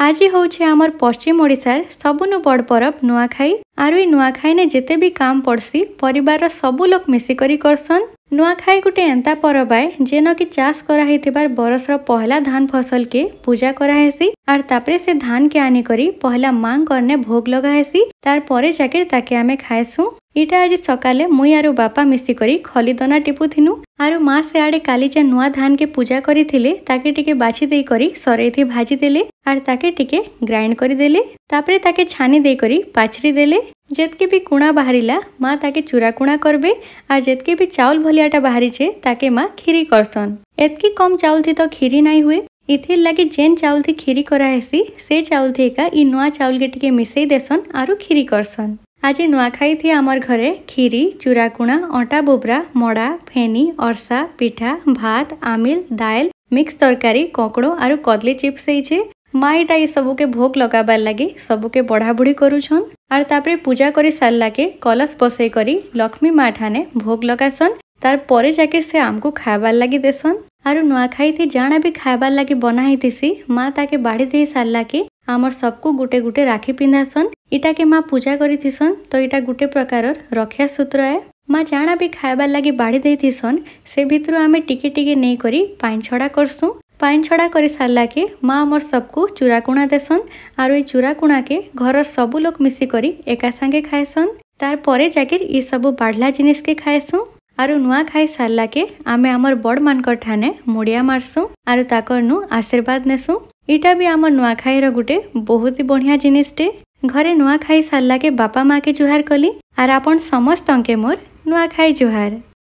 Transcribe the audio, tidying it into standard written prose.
आज होउछे आमर पश्चिम ओडिशार सबुनु बड़ परब नुआखाई। आरु ई नुआखाई ने जेते भी काम पड़सी परिवार सबु लोक मिसिकरी करसन। नुआखाई गुटे एंता परब आए जेन कि चाष कराइथिबार बरसर पहला धान फसल के पूजा कराहेसी आर तापरे से धान के आनी करी पहला मांग करने भोग लगाहेसी। तार परे जाके ताके आमे खाएसु। इटा आज सकाले मुई आरु बापा मिसिकरी खलीदना टिपुथिनु। आरु माँ से आड़े काली जे नुआ धान के पूजा करिथिले ताके टिके बाछि देई करी सरेथि भाजी देले आर ताके टिके ग्राइंड करी देले। तापरे ताके छानी देई करी पाछरी देले। जेतके भी कुणा बाहरिला माँ ताके चूरा कुणा करबे आर जेतके भी चाउल भलियाटा बाहरी छे ताके माँ खीरी करसन। एतकी कम चाउल थी तो खीरी नहीं हुए। इथिर लगे जेन चाउल थी खीरी कराहेसी से चाउल थी का ई नुआ चाउल के टिके मिसई देसन आरु खीरी करसन। आज नुआखाई थी आमर घरे खीरी चूराकुणा अटा बुबरा मड़ा फेनी अरसा पिठा भात आमिल दाल मिक्स तरकारी ककड़ो आरु कदली चिप्स होइछे। माँ इटा ये सबू के भोग लगाबार लगे सबू के बढ़ा बुढ़ी करुछन आर तापरे पूजा करी सारला के कलश बसई करी लक्ष्मी माँ ठाने भोग लगासन। तार परे जाके से आमको खाबार लगी देसन। आरु नुआखाई थी जाना भी खाबार लगी बना हितिसी माँ ताके बाड़ी दे सारला के आमर सबको गुटे गुटे राखी पिंधासन। इटा के माँ पूजा करिथिसन तो इटा गुटे प्रकार रक्षा सूत्र है। माँ जाना भी खाबार लगी बाड़ी देथिसन से भितरु आमे टिके टिके नहीं करी पाइन छड़ा करसु। पाइन छड़ा करी सारला के माँ आमर सबको चूराकुणा देसन आरु ई चूराकुणा के घर सबु लोक मिसी करी एका संगे खाएसन। तार परे जाके ई सबु बाढ़ला जिनिस के खाएसु। आरु नुआ खाई सारला के आमे आमर बड़ मानकर ठाने मुड़िया मारसु आरु ताकर नु आशीर्वाद नेसु। इटा भी आमर नुआखाई रो गुटे बहुत ही बढ़िया जिनिसटे। घरे नुआखाई सारला के बापा माँ के जुहार कली आर आपन समस्त अंके मोर नुआखाई जुहार।